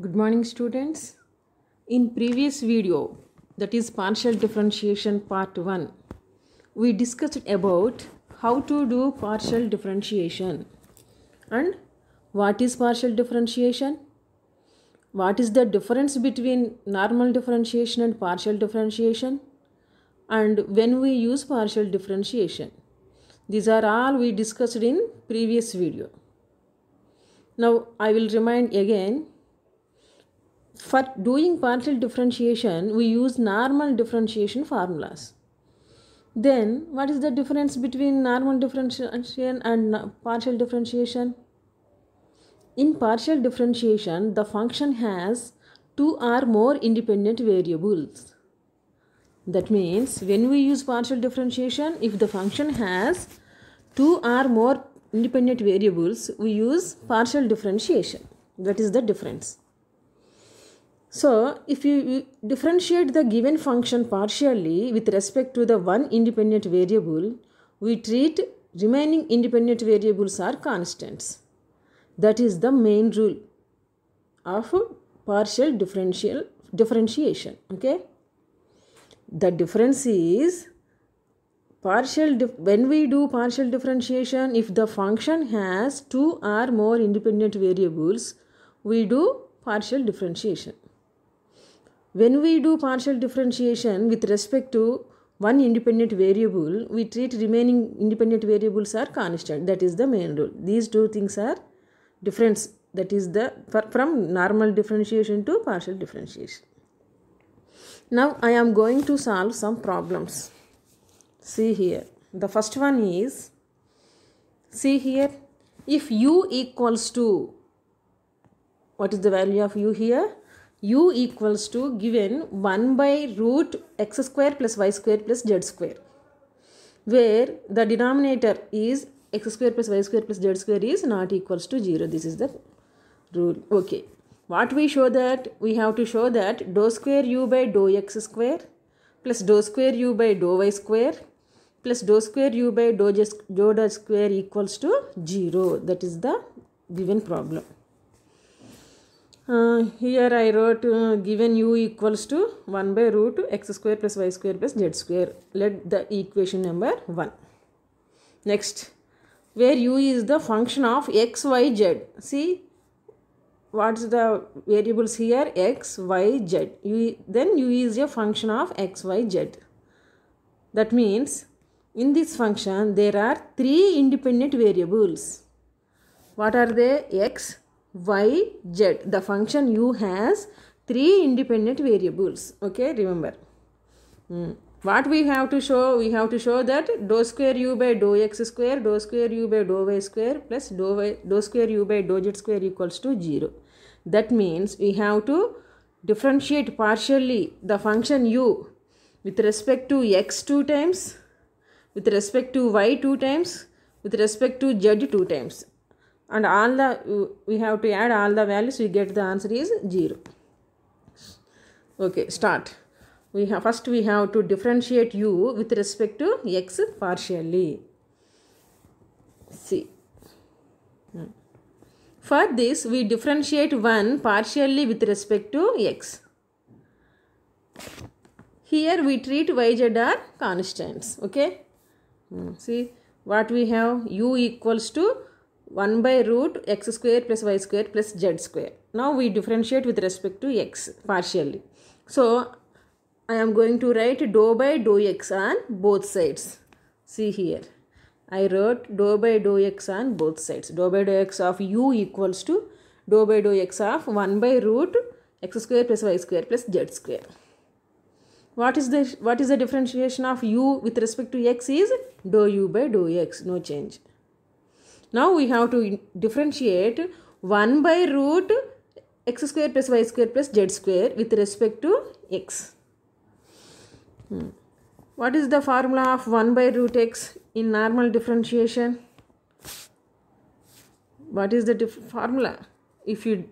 Good morning, students. In previous video, that is partial differentiation part 1, we discussed about how to do partial differentiation and what is partial differentiation, what is the difference between normal differentiation and partial differentiation, and when we use partial differentiation. These are all we discussed in previous video. Now I will remind again. For doing partial differentiation, we use normal differentiation formulas. Then, what is the difference between normal differentiation and partial differentiation? In partial differentiation, the function has two or more independent variables. That means, when we use partial differentiation, if the function has two or more independent variables, we use partial differentiation. That is the difference. So, if you differentiate the given function partially with respect to the one independent variable, we treat remaining independent variables are constants. That is the main rule of partial differentiation. Okay. The difference is when we do partial differentiation, if the function has two or more independent variables, we do partial differentiation. When we do partial differentiation with respect to one independent variable, we treat remaining independent variables are constant. That is the main rule. These two things are difference. That is from normal differentiation to partial differentiation. Now I am going to solve some problems. See here. The first one is, see here, if u equals to, what is the value of u here? U equals to given 1 by root x square plus y square plus z square, where the denominator is x square plus y square plus z square is not equals to 0. This is the rule. Okay. What we show that? We have to show that dou square u by dou x square plus dou square u by dou y square plus dou square u by dou z square equals to 0. That is the given problem. Here I wrote given u equals to 1 by root x square plus y square plus z square. Let the equation number 1. Next, where u is the function of x, y, z. See, what's the variables here? X, y, z. Then u is a function of x, y, z. That means, in this function, there are three independent variables. What are they? X, y, z. The function u has three independent variables. Okay, remember. What we have to show? We have to show that dou square u by dou x square, dou square u by dou y square plus dou square u by dou z square equals to 0. That means we have to differentiate partially the function u with respect to x 2 times, with respect to y 2 times, with respect to z 2 times. And we have to add all the values, we get the answer is 0. Okay, start. First we have to differentiate u with respect to x partially. See. For this, we differentiate 1 partially with respect to x. Here we treat y, z are constants. Okay. See what we have? U equals to 1 by root x square plus y square plus z square. Now we differentiate with respect to x partially. So I am going to write dou by dou x on both sides. See here. I wrote dou by dou x on both sides. Dou by dou x of u equals to dou by dou x of 1 by root x square plus y square plus z square. What is the differentiation of u with respect to x is dou u by dou x. No change. Now we have to differentiate 1 by root x square plus y square plus z square with respect to x. What is the formula of 1 by root x in normal differentiation? What is the formula? If you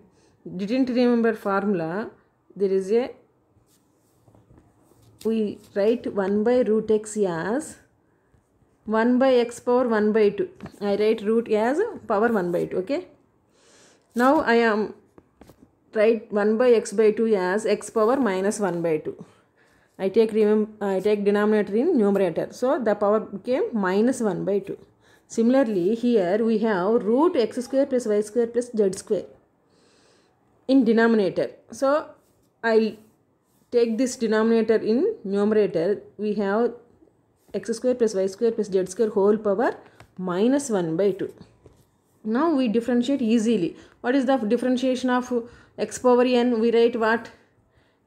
didn't remember formula, we write 1 by root x as 1 by x power 1 by 2. I write root as power 1 by 2. Okay. Now I am write 1 by x by 2 as x power minus 1 by 2. I take denominator in numerator. So the power became minus 1 by 2. Similarly, here we have root x square plus y square plus z square in denominator. So I'll take this denominator in numerator. We have x square plus y square plus z square whole power minus 1 by 2. Now we differentiate easily. What is the differentiation of x power n? We write what?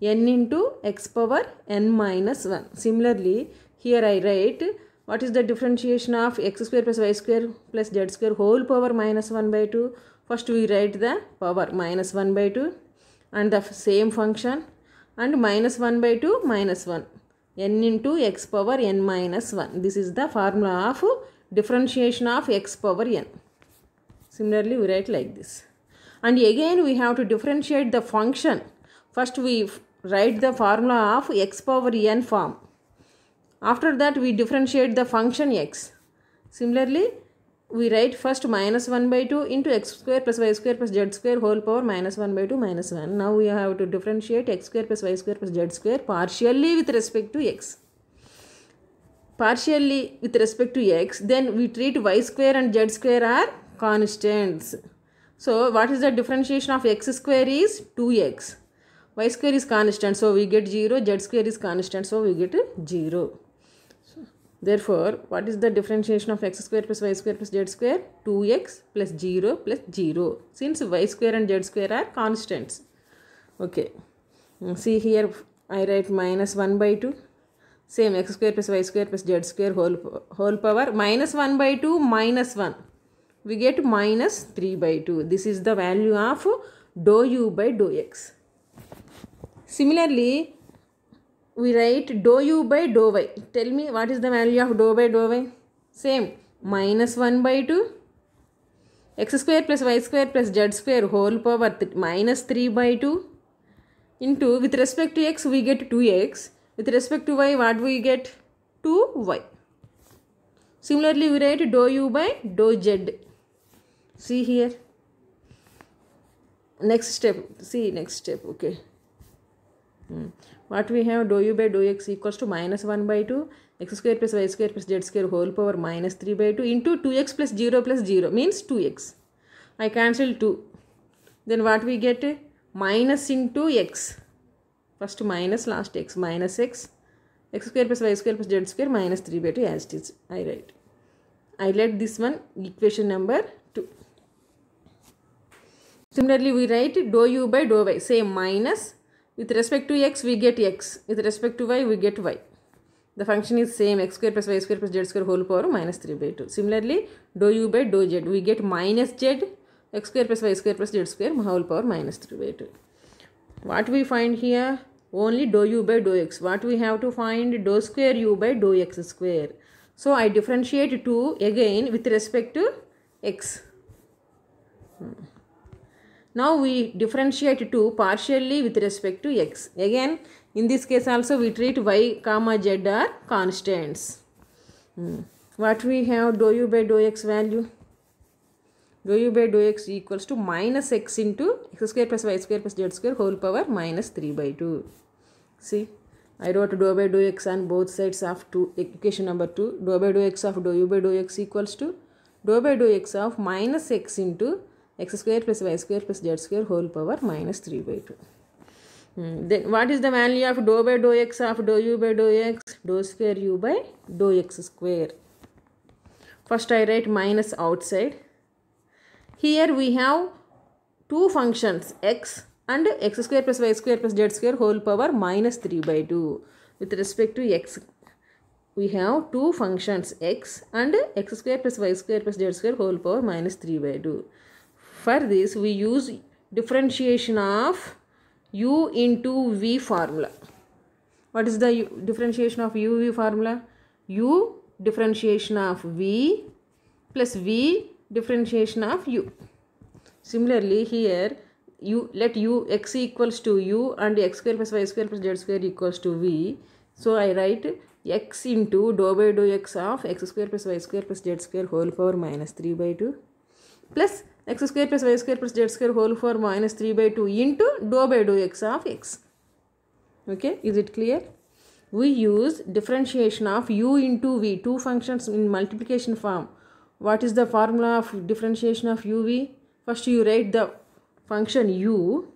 N into x power n minus 1. Similarly, here I write what is the differentiation of x square plus y square plus z square whole power minus 1 by 2. First we write the power minus 1 by 2 and the same function, and minus 1 by 2 minus 1. N into x power n minus 1. This is the formula of differentiation of x power n. Similarly, we write like this. And again we have to differentiate the function. First we write the formula of x power n form. After that we differentiate the function x. Similarly, we write first minus 1 by 2 into x square plus y square plus z square whole power minus 1 by 2 minus 1. Now we have to differentiate x square plus y square plus z square partially with respect to x. Partially with respect to x, then we treat y square and z square are constants. So what is the differentiation of x square is 2x. Y square is constant, so we get 0. Z square is constant, so we get 0. Therefore, what is the differentiation of x square plus y square plus z square? 2x plus 0 plus 0. Since y square and z square are constants. Okay. See here, I write minus 1 by 2. Same x square plus y square plus z square whole power minus 1 by 2 minus 1. We get minus 3 by 2. This is the value of dou u by dou x. Similarly, we write dou u by dou y. Tell me what is the value of dou by dou y? Same, minus 1 by 2. X square plus y square plus z square whole power minus 3 by 2. Into, with respect to x we get 2x. With respect to y, what we get? 2y. Similarly, we write dou u by dou z. See here. Next step. See next step. Okay. What we have? Dou u by dou x equals to minus 1 by 2 x square plus y square plus z square whole power minus 3 by 2 into 2x plus 0 means 2x. I cancel 2. Then what we get? Minus into x. First minus, last x. Minus x. X square plus y square plus z square minus 3 by 2 as it is. I write. I let this one equation number 2. Similarly, we write dou u by dou y. Same, minus. With respect to x, we get x. With respect to y, we get y. The function is same, x square plus y square plus z square whole power minus 3 by 2. Similarly, dou u by dou z, we get minus z, x square plus y square plus z square whole power minus 3 by 2. What we find here? Only dou u by dou x. What we have to find? Dou square u by dou x square. So, I differentiate 2 again with respect to x. Now we differentiate 2 partially with respect to x. Again, in this case also we treat y comma z are constants. What we have? Dou u by dou x value? Dou u by dou x equals to minus x into x square plus y square plus z square whole power minus 3 by 2. See, I wrote dou by dou x on both sides of equation number 2. Dou by dou x of dou u by dou x equals to dou by dou x of minus x into x square plus y square plus z square whole power minus 3 by 2. Then what is the value of dou by dou x of dou u by dou x? Dou square u by dou x square. First I write minus outside. Here we have two functions x and x square plus y square plus z square whole power minus 3 by 2. With respect to x, we have two functions x and x square plus y square plus z square whole power minus 3 by 2. For this, we use differentiation of u into v formula. What is the differentiation of u v formula? U differentiation of v plus v differentiation of u. Similarly, here let u x equals to u and x square plus y square plus z square equals to v. So I write x into dou by dou x of x square plus y square plus z square whole power minus 3 by 2 plus x square plus y square plus z square whole power minus 3 by 2 into dou by dou x of x. Okay, is it clear? We use differentiation of u into v, two functions in multiplication form. What is the formula of differentiation of uv? First you write the function u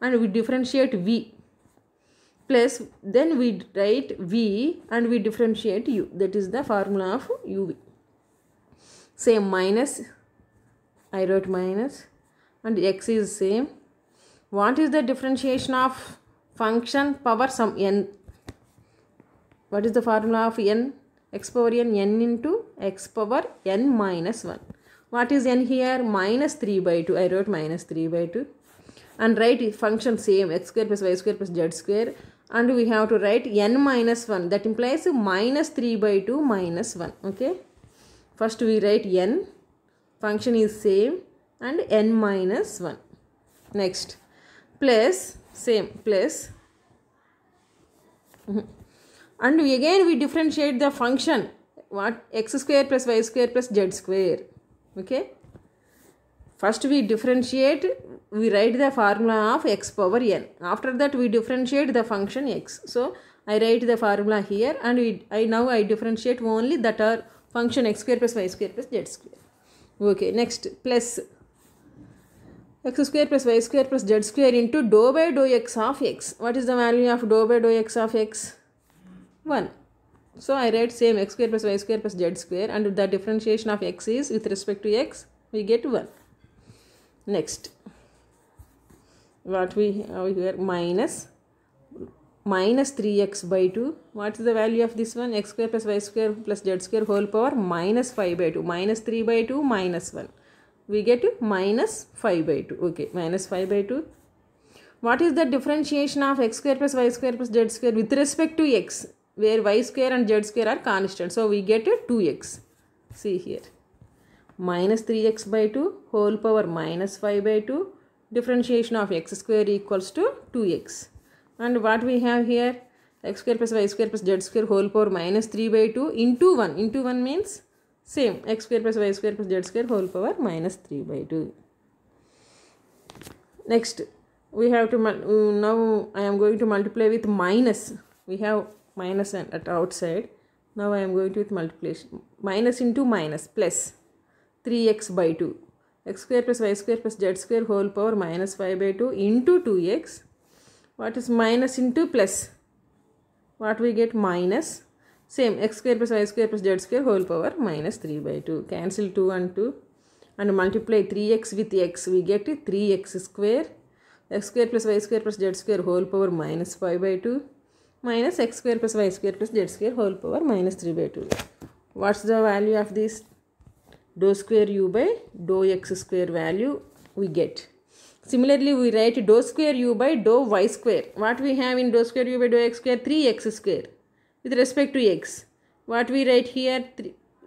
and we differentiate v, plus then we write v and we differentiate u. That is the formula of uv. Same minus, I wrote minus, and x is same. What is the differentiation of function power some n? What is the formula of n? X power n, n into x power n minus 1. What is n here? Minus 3 by 2. I wrote minus 3 by 2. And write function same, x square plus y square plus z square. And we have to write n minus 1. That implies minus 3 by 2 minus 1. Okay. First we write n. Function is same and n minus 1. Next. Plus, same, plus. And again we differentiate the function. What? X square plus y square plus z square. Okay. First we differentiate, we write the formula of x power n. After that we differentiate the function x. So I write the formula here and now I differentiate only that are function x square plus y square plus z square. Okay, next plus x square plus y square plus z square into dou by dou x of x. What is the value of dou by dou x of x? 1. So I write same x square plus y square plus z square and the differentiation of x is with respect to x, we get 1. Next, what we have here? Minus 3x by 2. What is the value of this one? X square plus y square plus z square whole power minus 5 by 2. Minus 3 by 2 minus 1. We get minus 5 by 2. Okay, minus 5 by 2. What is the differentiation of x square plus y square plus z square with respect to x, where y square and z square are constant? So we get 2x. See here. Minus 3x by 2 whole power minus 5 by 2. Differentiation of x square equals to 2x. And what we have here? X square plus y square plus z square whole power minus 3 by 2 into 1. Into 1 means same. X square plus y square plus z square whole power minus 3 by 2. Next, we have to, now I am going to multiply with minus. We have minus at outside. Now I am going to with multiplication. Minus into minus plus 3x by 2. X square plus y square plus z square whole power minus 5 by 2 into 2x. What is minus into plus? What we get? Minus. Same, x square plus y square plus z square whole power minus 3 by 2. Cancel 2 and 2. And multiply 3x with x. We get 3x square. X square plus y square plus z square whole power minus 5 by 2. Minus x square plus y square plus z square whole power minus 3 by 2. What's the value of this? Dou square u by dou x square value we get. Similarly, we write dou square u by dou y square. What we have in dou square u by dou x square? 3x square. With respect to x. What we write here?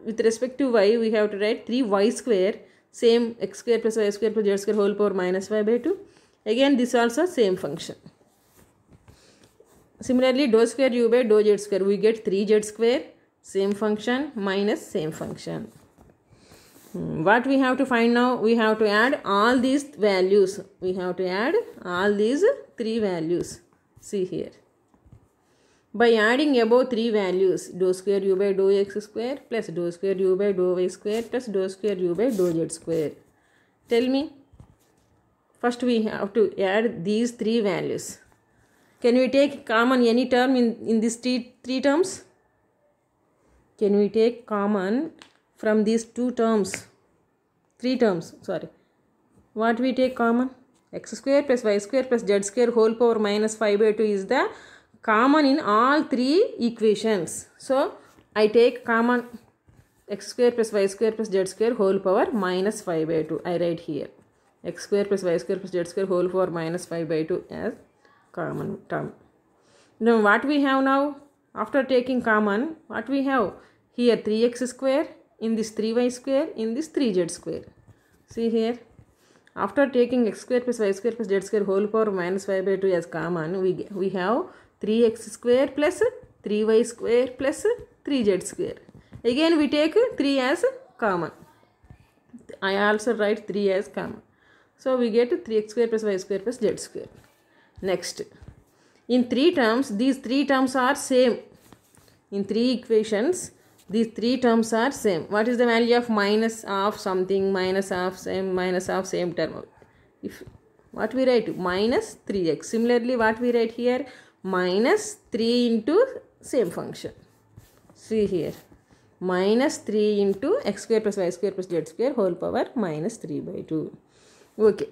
With respect to y, we have to write 3y square. Same, x square plus y square plus z square whole power minus 5 by 2. Again, this also same function. Similarly, dou square u by dou z square. We get 3z square. Same function minus same function. What we have to find now? We have to add all these values. We have to add all these 3 values. See here. By adding above 3 values, dou square u by dou x square plus dou square u by dou y square plus dou square u by dou z square. Tell me. First we have to add these 3 values. Can we take common any term in these three terms? Can we take common from these 2 terms? 3 terms, sorry. What we take common? X square plus y square plus z square whole power minus 5 by 2 is the common in all 3 equations. So, I take common x square plus y square plus z square whole power minus 5 by 2. I write here. X square plus y square plus z square whole power minus 5 by 2 as common term. Now, what we have now? After taking common, what we have? Here 3x square, in this 3y square, in this 3z square. See here. After taking x square plus y square plus z square whole power minus 5 by 2 as common, we have 3x square plus 3y square plus 3z square. Again we take 3 as common. I also write 3 as comma. So we get 3x square plus y square plus z square. Next, in 3 terms, these 3 terms are same. In 3 equations, these 3 terms are same. What is the value of minus of something, minus of same term? If what we write? Minus 3x. Similarly, what we write here? Minus 3 into same function. See here. Minus 3 into x square plus y square plus z square whole power minus 3 by 2. Okay.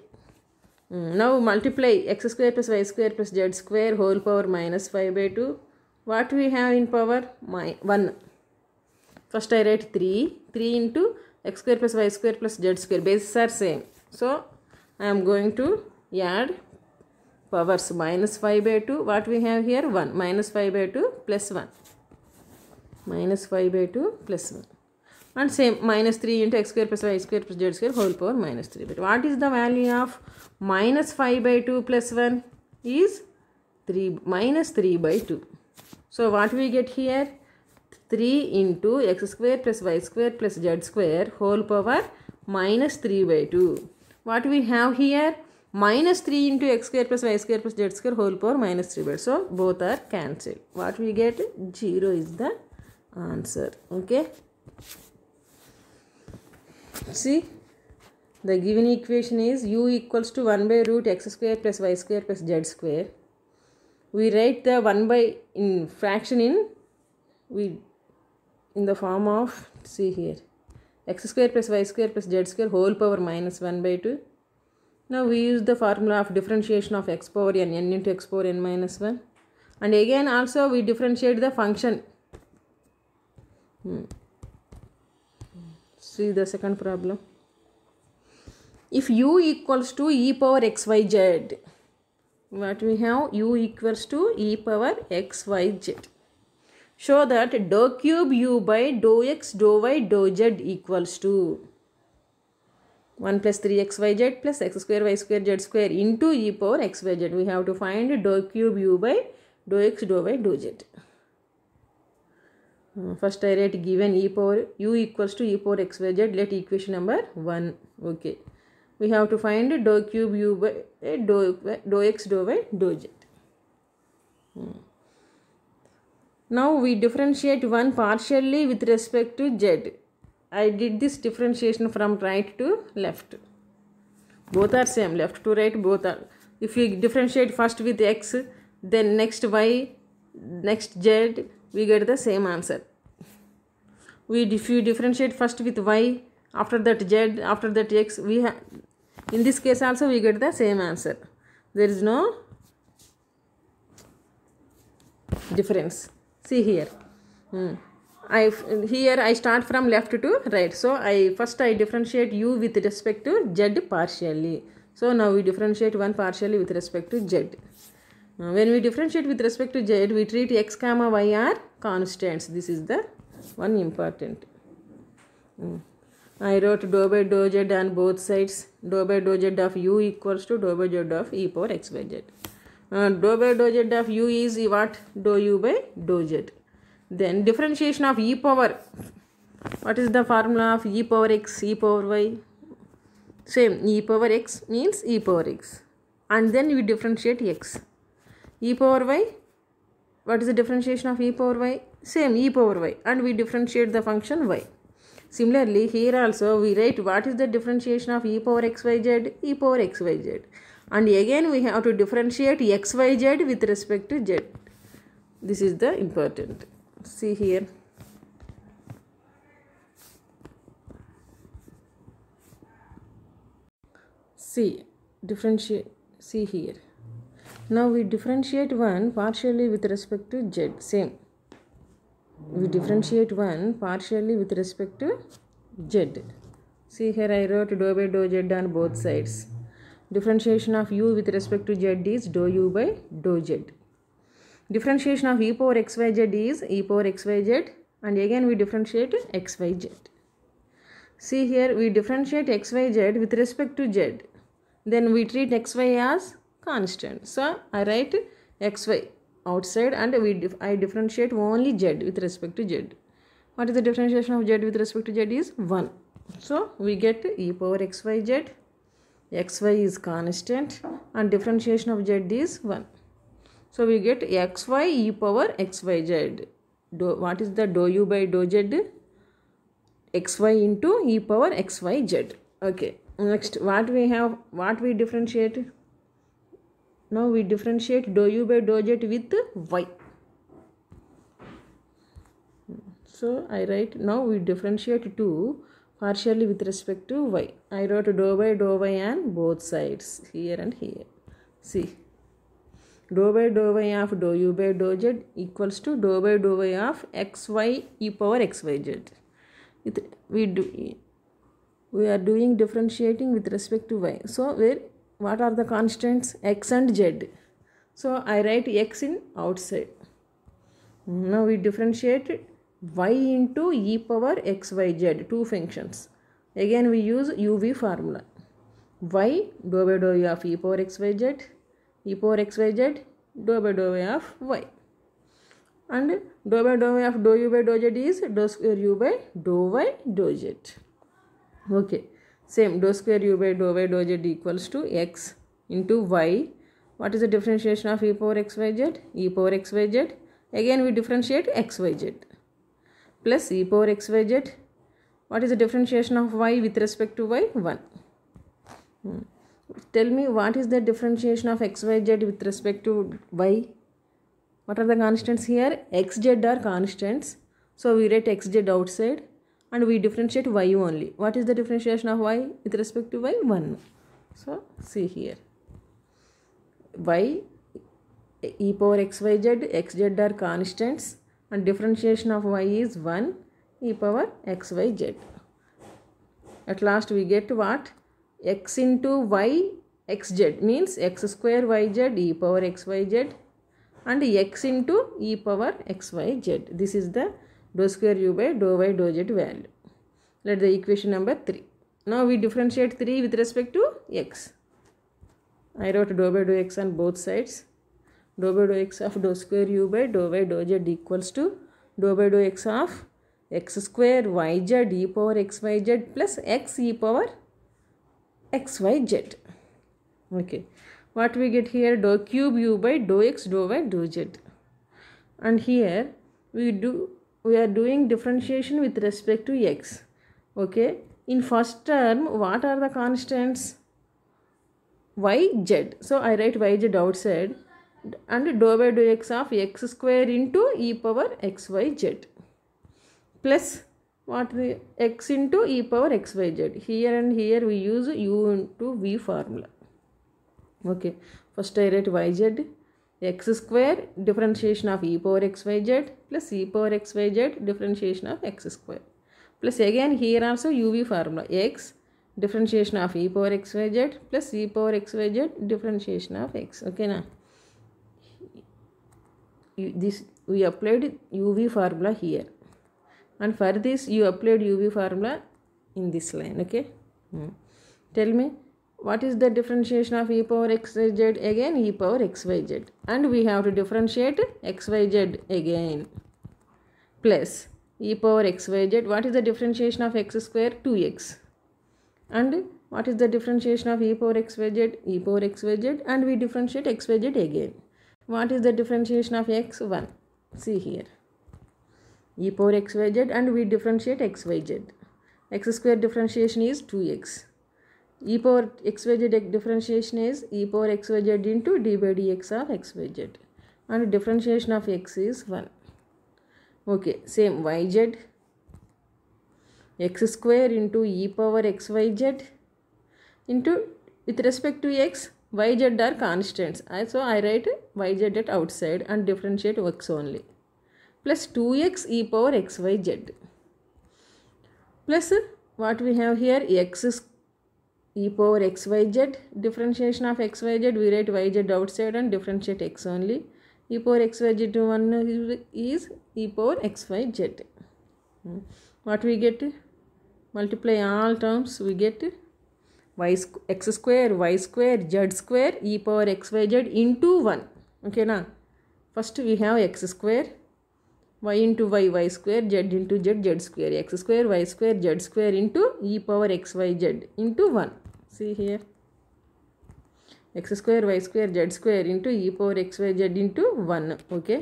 Now multiply x square plus y square plus z square whole power minus 5 by 2. What we have in power? 1. First I write 3. 3 into x square plus y square plus z square. Bases are same. So I am going to add powers. Minus 5 by 2. What we have here? 1. Minus 5 by 2 plus 1. Minus 5 by 2 plus 1. And same, minus 3 into x square plus y square plus z square whole power minus 3 by 2. What is the value of minus 5 by 2 plus 1? Is minus 3 by 2. So what we get here? 3 into x square plus y square plus z square whole power minus 3 by 2. What we have here? Minus 3 into x square plus y square plus z square whole power minus 3 by 2. So both are cancelled. What we get? 0 is the answer. Okay. See, the given equation is u equals to 1 by root x square plus y square plus z square. We write the 1 by in fraction in the form of, see here, x square plus y square plus z square whole power minus 1 by 2. Now we use the formula of differentiation of x power n into x power n minus 1. And again also we differentiate the function. See the second problem. If u equals to e power xyz, what we have? U equals to e power xyz. Show that dou cube u by dou x dou y dou z equals to 1 plus 3xyz plus x square y square z square into e power xyz. We have to find dou cube u by dou x dou y dou z. First I write given e power u equals to e power xyz. Let equation number 1. Okay. We have to find dou cube u by dou x dou y dou z. Now we differentiate one partially with respect to z. I did this differentiation from right to left. Both are same. Left to right both are. If you differentiate first with x, then next y, next z, we get the same answer. If you differentiate first with y, after that z, after that x, we have, in this case also we get the same answer. There is no difference. See here. Here I start from left to right. So first I differentiate u with respect to z partially. So now we differentiate one partially with respect to z. When we differentiate with respect to z, we treat x comma y are constants. This is the one important. I wrote dou by dou z on both sides. Dou by dou z of u equals to dou by z of e power x by z. Dou by dou z of u is what? Dou u by dou z. Then differentiation of e power. What is the formula of e power x, e power y? Same. E power x means e power x. And then we differentiate x. E power y. What is the differentiation of e power y? Same. E power y. And we differentiate the function y. Similarly, here also we write what is the differentiation of e power xyz? E power xyz. And again we have to differentiate xyz with respect to z. This is the important. See here. See here. Now we differentiate one partially with respect to z. Same. We differentiate one partially with respect to z. See here I wrote dou by dou z on both sides. Differentiation of u with respect to z is dou u by dou z. Differentiation of e power xyz is e power xyz, and again we differentiate xyz. See here we differentiate xyz with respect to z. Then we treat xy as constant. So I write xy outside and I differentiate only z with respect to z. What is the differentiation of z with respect to z is 1. So we get e power xyz, xy is constant and differentiation of z is 1. So we get xy e power xyz. What is the dou u by dou z? Xy into e power xyz. Okay. Next, what we have, what we differentiate? Now we differentiate dou u by dou z with y. So I write, now we differentiate 2 partially with respect to y. I wrote dou by dou y on both sides, here and here. See, dou by dou y of dou u by dou z equals to dou by dou y of xy e power xyz. We are doing differentiating with respect to y. So what are the constants? X and z. So I write x in outside. Now we differentiate y into e power xyz, two functions. Again we use uv formula. Y dou by dou u of e power xyz, e power xyz dou by dou y of y. And dou by dou y of dou u by dou z is dou square u by dou y dou z. Okay, same, dou square u by dou y dou z equals to x into y. What is the differentiation of e power xyz? E power xyz. Again we differentiate xyz plus e power xyz. What is the differentiation of y with respect to y? 1. Tell me, what is the differentiation of xyz with respect to y? What are the constants here? Xz are constants. So we write xz outside and we differentiate y only. What is the differentiation of y with respect to y? 1. So see here. Y e power xyz, xz are constants and differentiation of y is 1 e power xyz. At last we get what? X into y xz means x square yz e power xyz and x into e power xyz. This is the dou square u by dou y dou z value. Let the equation number 3. Now we differentiate 3 with respect to x. I wrote dou by dou x on both sides. Dou by dou x of dou square u by dou y dou z equals to dou by dou x of x square yz e power xyz plus x e power xyz. Okay. What we get here? Dou cube u by dou x dou y dou z. And here we are doing differentiation with respect to x. Okay. In first term, what are the constants? Y, z. So I write yz outside and dou by dou x of x square into e power xyz plus what the x into e power xyz. Here and here we use u into v formula. Okay, first I write yz x square differentiation of e power xyz plus e power xyz differentiation of x square plus again here also uv formula x differentiation of e power xyz plus e power xyz differentiation of x. Okay, now this we applied uv formula here and for this you applied uv formula in this line. Okay, tell me, what is the differentiation of e power xyz? Again e power xyz and we have to differentiate xyz again plus e power xyz. What is the differentiation of x square? 2x. And what is the differentiation of e power xyz? E power xyz and we differentiate xyz again. What is the differentiation of x? 1. See here. E power xyz and we differentiate xyz. X square differentiation is 2x. E power xyz differentiation is e power xyz into d by dx of xyz and differentiation of x is 1. Okay, same yz x square into e power xyz into with respect to x, yz are constants. So I write yz at outside and differentiate x only plus 2x e power xyz plus what we have here x e power xyz differentiation of xyz we write yz outside and differentiate x only. E power xyz to 1 is e power xyz. What we get? Multiply all terms, we get x square y square z square e power xyz into 1. Okay, now first we have x square y into y square, z into z square, x square y square z square into e power xyz into 1. See here, x square y square z square into e power xyz into 1. Okay.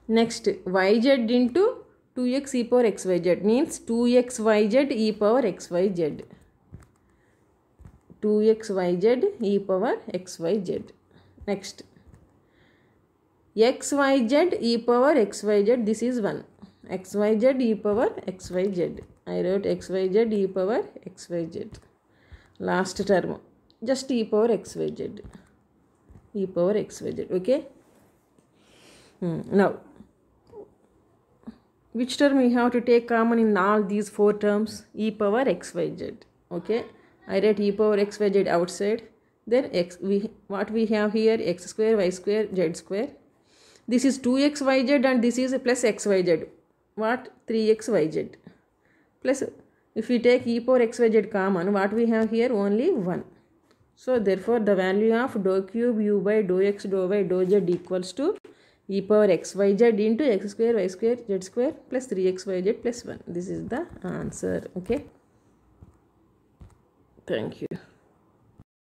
Next, yz into 2x e power xyz means 2xyz e power xyz. 2xyz e power xyz. Next, xyz e power xyz, this is 1. xyz e power xyz. I wrote xyz e power xyz. Last term, just e power xyz. E power xyz. Okay. Now, which term we have to take common in all these 4 terms? E power xyz. Okay. I write e power xyz outside. Then what we have here, x square y square z square. This is 2xyz and this is plus xyz. What? 3xyz. Plus, if we take e power xyz common, what we have here? Only 1. So, therefore, the value of dou cube u by dou x dou y dou z equals to e power xyz into x square y square z square plus 3xyz plus 1. This is the answer. Okay. Thank you.